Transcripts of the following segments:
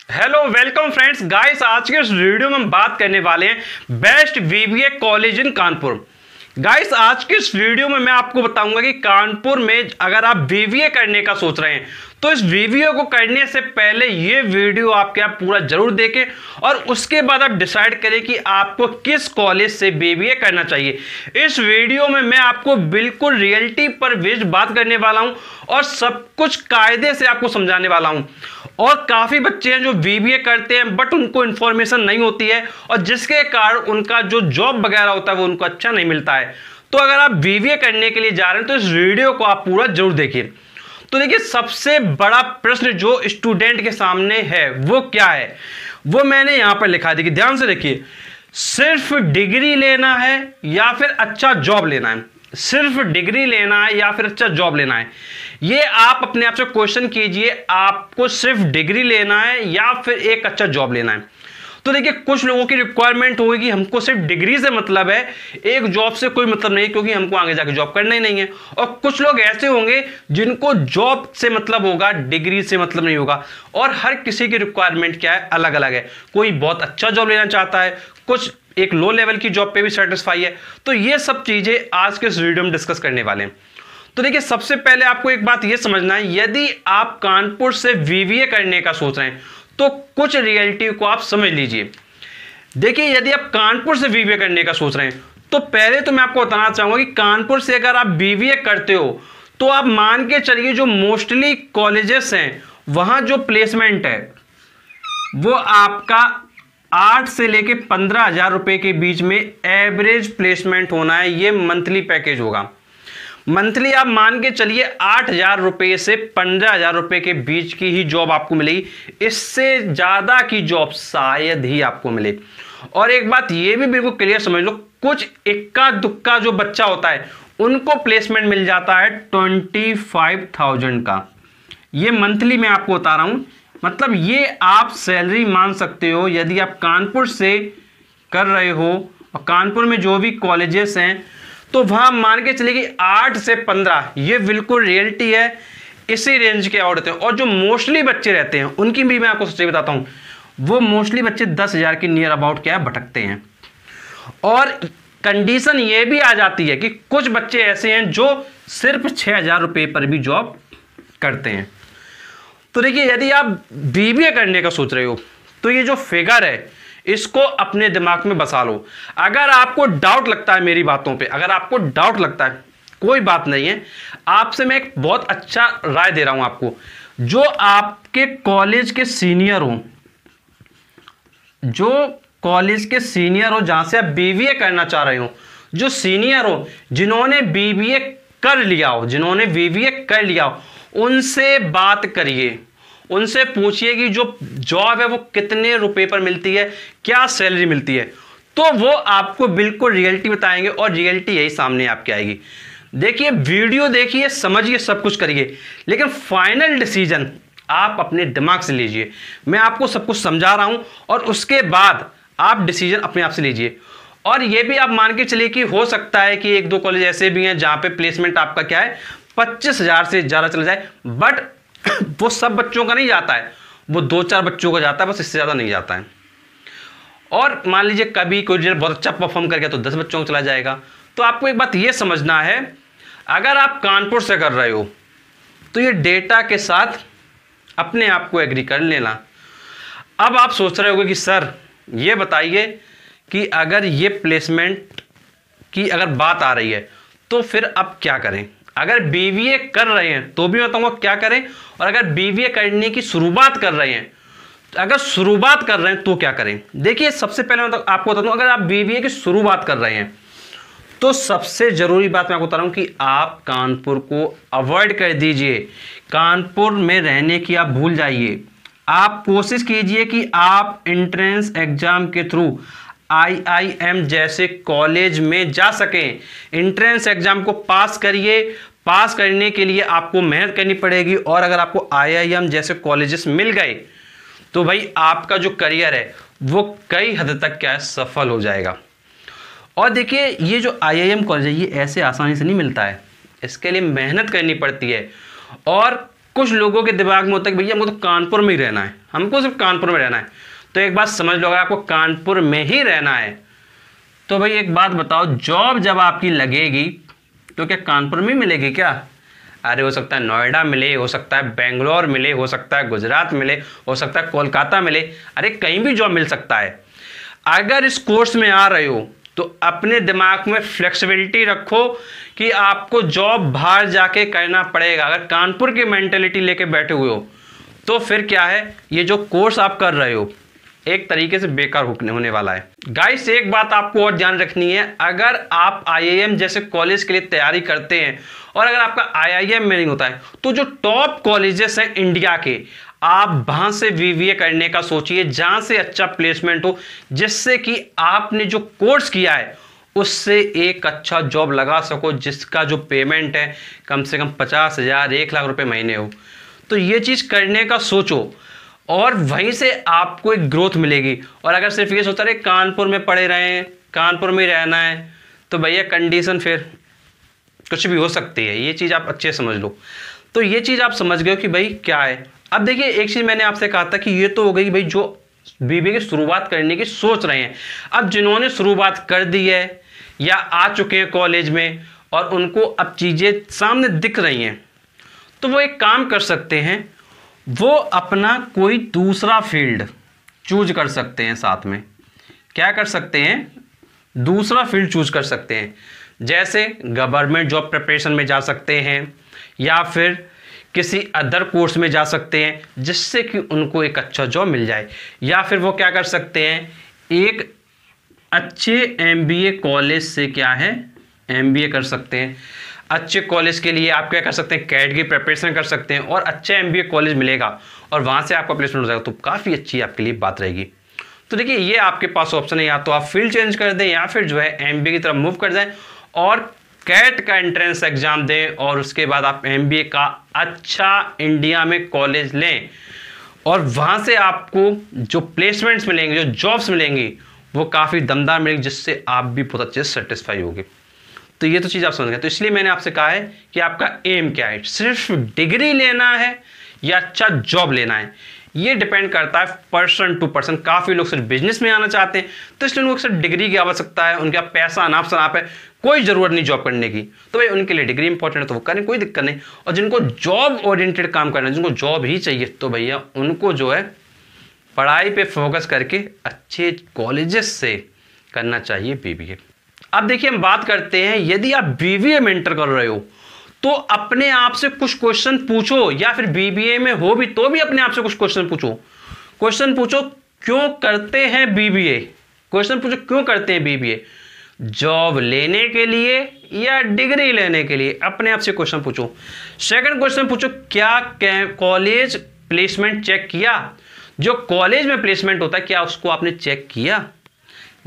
Hello welcome friends guys, आज के इस वीडियो में हम बात करने वाले हैं best वीवीए college in Kanpur. Guys आज के इस वीडियो में मैं आपको बताऊंगा कि कानपुर में अगर आप वीवीए करने का सोच रहे हैं तो इस वीवीए को करने से पहले ये वीडियो आपके आप पूरा जरूर देखें और उसके बाद आप डिसाइड करें कि आपको किस कॉलेज से वीवीए करना चाहिए। इस वीडियो में मैं आपको बिल्कुल रियलिटी पर बेस्ड बात करने वाला हूं और सब कुछ कायदे से आपको समझाने वाला हूं। और काफी बच्चे हैं जो वीवीए करते हैं बट उनको इंफॉर्मेशन नहीं होती है और जिसके कारण उनका जो जॉब वगैरह होता है वो उनको अच्छा नहीं मिलता है। तो अगर आप वीवीए करने के लिए जा रहे हैं तो इस वीडियो को आप पूरा जरूर देखिए। तो देखिए, सबसे बड़ा प्रश्न जो स्टूडेंट के सामने है वो क्या है, वो मैंने यहां पर लिखा है। देखिए ध्यान से देखिए, सिर्फ डिग्री लेना है या फिर अच्छा जॉब लेना है। सिर्फ डिग्री लेना है या फिर अच्छा जॉब लेना है, ये आप अपने आप से क्वेश्चन कीजिए। आपको सिर्फ डिग्री लेना है या फिर एक अच्छा जॉब लेना है। तो देखिए, कुछ लोगों की रिक्वायरमेंट होगी कि हमको सिर्फ डिग्री से मतलब है, एक जॉब से कोई मतलब नहीं, क्योंकि हमको आगे जाके जॉब करना ही नहीं है। और कुछ लोग ऐसे होंगे जिनको जॉब से मतलब होगा, डिग्री से मतलब नहीं होगा। और हर किसी की रिक्वायरमेंट क्या है, अलग अलग है। कोई बहुत अच्छा जॉब लेना चाहता है, कुछ एक लो लेवल की जॉब पे भी सेटिस्फाई है। तो ये सब चीजें आज के इस वीडियो में डिस्कस करने वाले हैं। तो देखिए, सबसे पहले आपको एक बात ये समझना है, यदि आप कानपुर से वीवीए करने का सोच रहे हैं तो कुछ रियलिटी को आप समझ लीजिए। देखिए, यदि आप कानपुर से वीवीए करने का सोच रहे हैं तो पहले तो मैं आपको बताना चाहूंगा कि कानपुर से अगर आप वीवीए करते हो तो आप मान के चलिए जो मोस्टली कॉलेजेस हैं वहां जो प्लेसमेंट है वो आपका 8 से लेके 15,000 रुपए के बीच में एवरेज प्लेसमेंट होना है। ये मंथली पैकेज होगा। मंथली आप मान के चलिए 8,000 रुपए से 15,000 रुपए के बीच की ही जॉब आपको मिलेगी। इससे ज्यादा की जॉब शायद ही आपको मिले। और एक बात ये भी बिल्कुल क्लियर समझ लो, कुछ इक्का दुक्का जो बच्चा होता है उनको प्लेसमेंट मिल जाता है 25,000 का। ये मंथली मैं आपको बता रहा हूं, मतलब ये आप सैलरी मान सकते हो यदि आप कानपुर से कर रहे हो। और कानपुर में जो भी कॉलेजेस हैं तो वहां मान के चलिए कि 8 से 15, ये बिल्कुल रियलिटी है, इसी रेंज के अवार्ड होते हैं। और जो मोस्टली बच्चे रहते हैं उनकी भी मैं आपको सच्चाई बताता हूं, वो मोस्टली बच्चे 10,000 के नियर अबाउट क्या है भटकते हैं। और कंडीशन ये भी आ जाती है कि कुछ बच्चे ऐसे हैं जो सिर्फ 6,000 रुपए पर भी जॉब करते हैं। तो देखिए, यदि आप बीबीए करने का सोच रहे हो तो ये जो फिगर है इसको अपने दिमाग में बसा लो। अगर आपको डाउट लगता है मेरी बातों पे, अगर आपको डाउट लगता है, कोई बात नहीं है, आपसे मैं एक बहुत अच्छा राय दे रहा हूं आपको। जो आपके कॉलेज के सीनियर हो, जो कॉलेज के सीनियर हो जहां से आप बीबीए करना चाह रहे हो, जो सीनियर हो, जिन्होंने बीबीए कर लिया हो, जिन्होंने बीबीए कर लिया हो, उनसे बात करिए। उनसे पूछिए कि जो जॉब है वो कितने रुपए पर मिलती है, क्या सैलरी मिलती है। तो वो आपको बिल्कुल रियलिटी बताएंगे और रियलिटी यही सामने आपके आएगी। देखिए, वीडियो देखिए, समझिए, सब कुछ करिए, लेकिन फाइनल डिसीजन आप अपने दिमाग से लीजिए। मैं आपको सब कुछ समझा रहा हूं और उसके बाद आप डिसीजन अपने आप से लीजिए। और ये भी आप मान के चलिए कि हो सकता है कि एक दो कॉलेज ऐसे भी हैं जहां पे प्लेसमेंट आपका क्या है 25,000 से ज्यादा चला जाए, बट वो सब बच्चों का नहीं जाता है, वो 2-4 बच्चों का जाता है, बस इससे ज्यादा नहीं जाता है। और मान लीजिए कभी कोई बहुत अच्छा परफॉर्म कर गया तो 10 बच्चों को चला जाएगा। तो आपको एक बात ये समझना है, अगर आप कानपुर से कर रहे हो तो ये डेटा के साथ अपने आप को एग्री कर लेना। अब आप सोच रहे होगे कि सर ये बताइए कि अगर ये प्लेसमेंट की अगर बात आ रही है तो फिर अब क्या करें। अगर बीबीए कर रहे हैं तो भी बताऊंगा क्या करें, और अगर बीबीए करने की शुरुआत कर रहे हैं, अगर शुरुआत कर रहे हैं तो क्या करें। देखिए, सबसे पहले मैं आपको बता दूं, अगर आप बीबीए की शुरुआत कर रहे हैं तो सबसे जरूरी बात मैं आपको बता रहा हूं कि आप कानपुर को अवॉइड कर दीजिए। कानपुर में रहने की आप भूल जाइए। आप कोशिश कीजिए कि आप एंट्रेंस एग्जाम के थ्रू IIM जैसे कॉलेज में जा सकें। एंट्रेंस एग्जाम को पास करिए। पास करने के लिए आपको मेहनत करनी पड़ेगी, और अगर आपको IIM जैसे कॉलेजेस मिल गए तो भाई आपका जो करियर है वो कई हद तक क्या है सफल हो जाएगा। और देखिए, ये जो IIM कॉलेज है ये ऐसे आसानी से नहीं मिलता है, इसके लिए मेहनत करनी पड़ती है। और कुछ लोगों के दिमाग में होता है कि भैया हमको तो कानपुर में ही रहना है, हमको सिर्फ कानपुर में रहना है। तो एक बात समझ लो, अगर आपको कानपुर में ही रहना है तो भाई एक बात बताओ, जॉब जब आपकी लगेगी तो क्या कानपुर में मिलेगी क्या? अरे हो सकता है नोएडा मिले, हो सकता है बेंगलोर मिले, हो सकता है गुजरात मिले, हो सकता है कोलकाता मिले, अरे कहीं भी जॉब मिल सकता है। अगर इस कोर्स में आ रहे हो तो अपने दिमाग में फ्लेक्सिबिलिटी रखो कि आपको जॉब बाहर जाके करना पड़ेगा। अगर कानपुर की मेंटेलिटी लेके बैठे हुए हो तो फिर क्या है, ये जो कोर्स आप कर रहे हो एक तरीके से बेकार होने वाला है। गाइस एक बात आपको और ध्यान रखनी है, अगर आप आईआईएम जैसे कॉलेज के लिए तैयारी करते हैं और अगर आपका आईआईएम में नहीं होता है तो जो टॉप कॉलेजेस हैं इंडिया के, आप वहां से वीवीए करने का सोचिए, जहां से अच्छा प्लेसमेंट हो, जिससे कि आपने जो कोर्स किया है उससे एक अच्छा जॉब लगा सको, जिसका जो पेमेंट है कम से कम 50,000 1 लाख रुपए महीने हो। तो ये चीज करने का सोचो और वहीं से आपको एक ग्रोथ मिलेगी। और अगर सिर्फ ये सोचता रहे कानपुर में पढ़े रहें, कानपुर में रहना है, तो भैया कंडीशन फिर कुछ भी हो सकती है। ये चीज़ आप अच्छे समझ लो। तो ये चीज़ आप समझ गए हो कि भाई क्या है। अब देखिए एक चीज़ मैंने आपसे कहा था कि ये तो हो गई भाई जो बीबीए की शुरुआत करने की सोच रहे हैं। अब जिन्होंने शुरुआत कर दी है या आ चुके हैं कॉलेज में और उनको अब चीज़ें सामने दिख रही हैं, तो वो एक काम कर सकते हैं, वो अपना कोई दूसरा फील्ड चूज कर सकते हैं। साथ में क्या कर सकते हैं, दूसरा फील्ड चूज कर सकते हैं। जैसे गवर्नमेंट जॉब प्रिपरेशन में जा सकते हैं या फिर किसी अदर कोर्स में जा सकते हैं जिससे कि उनको एक अच्छा जॉब मिल जाए। या फिर वो क्या कर सकते हैं, एक अच्छे एमबीए कॉलेज से क्या है, एमबीए कर सकते हैं। अच्छे कॉलेज के लिए आप क्या कर सकते हैं, कैट की प्रिपरेशन कर सकते हैं और अच्छा एमबीए कॉलेज मिलेगा और वहाँ से आपका प्लेसमेंट हो जाएगा, तो काफ़ी अच्छी आपके लिए बात रहेगी। तो देखिए ये आपके पास ऑप्शन है, या तो आप फील्ड चेंज कर दें या फिर जो है एमबीए की तरफ मूव कर जाएं और कैट का एंट्रेंस एग्जाम दें और उसके बाद आप एमबीए का अच्छा इंडिया में कॉलेज लें और वहाँ से आपको जो प्लेसमेंट्स मिलेंगे, जो जॉब्स मिलेंगी, वो काफ़ी दमदार मिलेंगी, जिससे आप भी बहुत अच्छे से सेटिस्फाई होगे। तो ये तो चीज़ आप समझ गए। तो इसलिए मैंने आपसे कहा है कि आपका एम क्या है, सिर्फ डिग्री लेना है या अच्छा जॉब लेना है, ये डिपेंड करता है पर्सन टू पर्सन। काफ़ी लोग सिर्फ बिजनेस में आना चाहते हैं तो इसलिए उनको सिर्फ डिग्री की आवश्यकता है, उनका पैसा अनाप शनाप है, कोई ज़रूरत नहीं जॉब करने की, तो भाई उनके लिए डिग्री इंपॉर्टेंट है तो वो करें, कोई दिक्कत नहीं। और जिनको जॉब ओरिएंटेड काम करना है, जिनको जॉब ही चाहिए, तो भैया उनको जो है पढ़ाई पे फोकस करके अच्छे कॉलेजेस से करना चाहिए बीबीए। अब देखिए हम बात करते हैं, यदि आप बीबीए में एंटर कर रहे हो तो अपने आप से कुछ क्वेश्चन पूछो, या फिर बीबीए में हो भी तो भी अपने आप से कुछ क्वेश्चन पूछो। क्वेश्चन पूछो क्यों करते हैं बीबीए, क्वेश्चन पूछो क्यों करते हैं बीबीए, जॉब लेने के लिए या डिग्री लेने के लिए, अपने आप से क्वेश्चन पूछो। सेकंड क्वेश्चन पूछो क्या कॉलेज प्लेसमेंट चेक किया, जो कॉलेज में प्लेसमेंट होता है क्या उसको आपने चेक किया,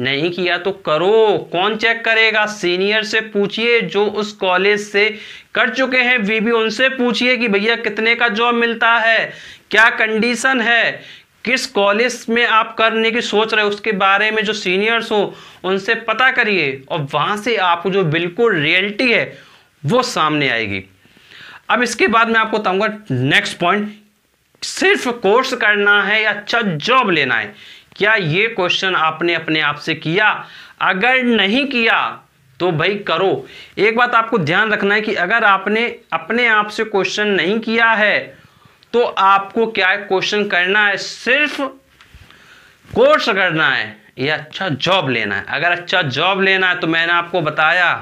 नहीं किया तो करो। कौन चेक करेगा, सीनियर से पूछिए जो उस कॉलेज से कर चुके हैं बीबीए, उनसे पूछिए कि भैया कितने का जॉब मिलता है, क्या कंडीशन है, किस कॉलेज में आप करने की सोच रहे हो, उसके बारे में जो सीनियर्स हो उनसे पता करिए और वहां से आपको जो बिल्कुल रियलिटी है वो सामने आएगी। अब इसके बाद मैं आपको बताऊंगा नेक्स्ट पॉइंट, सिर्फ कोर्स करना है या अच्छा जॉब लेना है, क्या ये क्वेश्चन आपने अपने आप से किया? अगर नहीं किया तो भाई करो। एक बात आपको ध्यान रखना है कि अगर आपने अपने आप से क्वेश्चन नहीं किया है तो आपको क्या है, क्वेश्चन करना है, सिर्फ कोर्स करना है या अच्छा जॉब लेना है। अगर अच्छा जॉब लेना है तो मैंने आपको बताया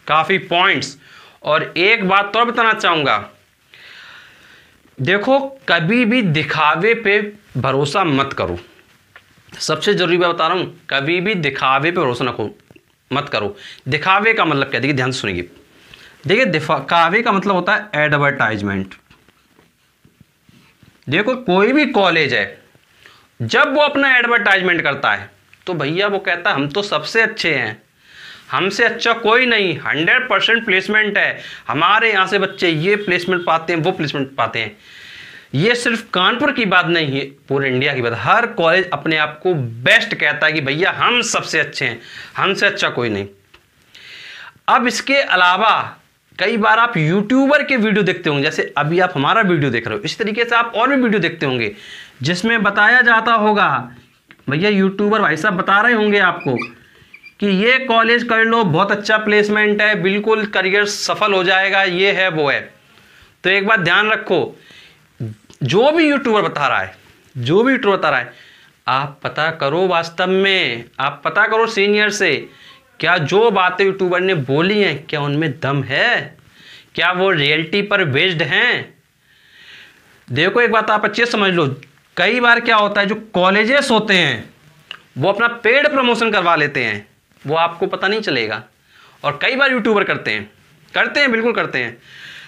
काफी पॉइंट्स। और एक बात तो बताना चाहूंगा, देखो कभी भी दिखावे पे भरोसा मत करो। सबसे जरूरी बात बता रहा हूं, कभी भी दिखावे पे भरोसा मत करो। दिखावे का मतलब क्या, देखिए ध्यान से सुनिए। देखिए दिखावे का मतलब होता है एडवर्टाइजमेंट। देखो कोई भी कॉलेज है, जब वो अपना एडवर्टाइजमेंट करता है तो भैया वो कहता है हम तो सबसे अच्छे हैं, हमसे अच्छा कोई नहीं, 100% प्लेसमेंट है, हमारे यहाँ से बच्चे ये प्लेसमेंट पाते हैं, वो प्लेसमेंट पाते हैं। ये सिर्फ कानपुर की बात नहीं है, पूरे इंडिया की बात। हर कॉलेज अपने आप को बेस्ट कहता है कि भैया हम सबसे अच्छे हैं, हमसे अच्छा कोई नहीं। अब इसके अलावा कई बार आप यूट्यूबर के वीडियो देखते होंगे, जैसे अभी आप हमारा वीडियो देख रहे हो, इस तरीके से आप और भी वीडियो देखते होंगे जिसमें बताया जाता होगा, भैया यूट्यूबर भाई साहब बता रहे होंगे आपको कि ये कॉलेज कर लो, बहुत अच्छा प्लेसमेंट है, बिल्कुल करियर सफल हो जाएगा, ये है वो है। तो एक बात ध्यान रखो, जो भी यूट्यूबर बता रहा है, आप पता करो, वास्तव में आप पता करो सीनियर से, क्या जो बातें यूट्यूबर ने बोली हैं क्या उनमें दम है, क्या वो रियलिटी पर बेस्ड हैं। देखो एक बात आप अच्छे से समझ लो, कई बार क्या होता है, जो कॉलेजेस होते हैं वो अपना पेड प्रमोशन करवा लेते हैं, वो आपको पता नहीं चलेगा। और कई बार यूट्यूबर करते हैं, बिल्कुल करते हैं।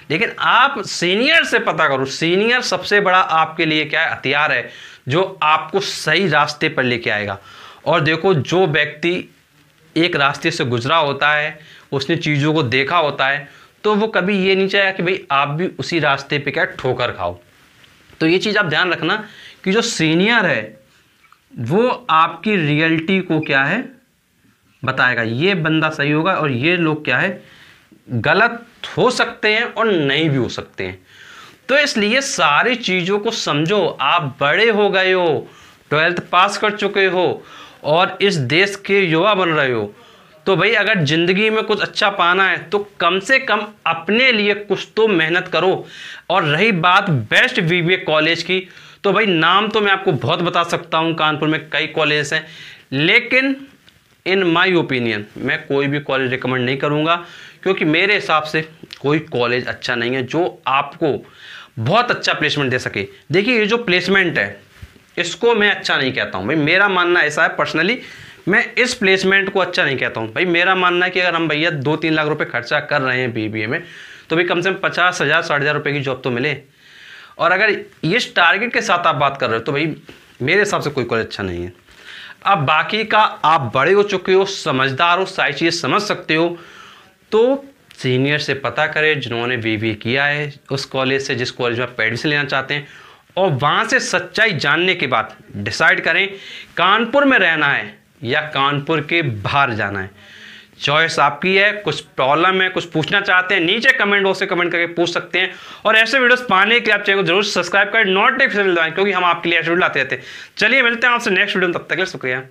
लेकिन आप सीनियर से पता करो, सीनियर सबसे बड़ा आपके लिए क्या है, हथियार है, जो आपको सही रास्ते पर लेके आएगा। और देखो, जो व्यक्ति एक रास्ते से गुजरा होता है, उसने चीज़ों को देखा होता है, तो वो कभी ये नहीं चाहेगा कि भाई आप भी उसी रास्ते पे क्या ठोकर खाओ। तो ये चीज़ आप ध्यान रखना कि जो सीनियर है वो आपकी रियलिटी को क्या है बताएगा, ये बंदा सही होगा और ये लोग क्या है गलत हो सकते हैं और नहीं भी हो सकते हैं। तो इसलिए सारी चीज़ों को समझो। आप बड़े हो गए हो, 12th पास कर चुके हो और इस देश के युवा बन रहे हो, तो भाई अगर ज़िंदगी में कुछ अच्छा पाना है तो कम से कम अपने लिए कुछ तो मेहनत करो। और रही बात बेस्ट वीवीए कॉलेज की, तो भाई नाम तो मैं आपको बहुत बता सकता हूँ, कानपुर में कई कॉलेज हैं, लेकिन इन माय ओपिनियन मैं कोई भी कॉलेज रिकमेंड नहीं करूँगा, क्योंकि मेरे हिसाब से कोई कॉलेज अच्छा नहीं है जो आपको बहुत अच्छा प्लेसमेंट दे सके। देखिए, ये जो प्लेसमेंट है इसको मैं अच्छा नहीं कहता हूँ भाई, मेरा मानना ऐसा है पर्सनली, मैं इस प्लेसमेंट को अच्छा नहीं कहता हूँ भाई। मेरा मानना है कि अगर हम भैया 2-3 लाख रुपए खर्चा कर रहे हैं बीबीए में, तो भाई कम से कम 50,000 60,000 रुपये की जॉब तो मिले। और अगर इस टारगेट के साथ आप बात कर रहे हो तो भाई मेरे हिसाब से कोई कॉलेज अच्छा नहीं है। अब बाकी का आप बड़े हो चुके हो, समझदार हो, सारी चीज़ें समझ सकते हो, तो सीनियर से पता करें जिन्होंने बीबीए किया है उस कॉलेज से, जिस कॉलेज में आप एडमिशन लेना चाहते हैं, और वहाँ से सच्चाई जानने के बाद डिसाइड करें कानपुर में रहना है या कानपुर के बाहर जाना है। चॉइस आपकी है। कुछ प्रॉब्लम है, कुछ पूछना चाहते हैं, नीचे कमेंट बॉक्स से कमेंट करके पूछ सकते हैं। और ऐसे वीडियोस पाने के लिए आप चैनल को जरूर सब्सक्राइब करें, नोटिफिकेशन दबाएं, क्योंकि हम आपके लिए ऐसे वीडियो लाते रहते हैं। चलिए मिलते हैं आपसे नेक्स्ट वीडियो में, तब तक के लिए शुक्रिया।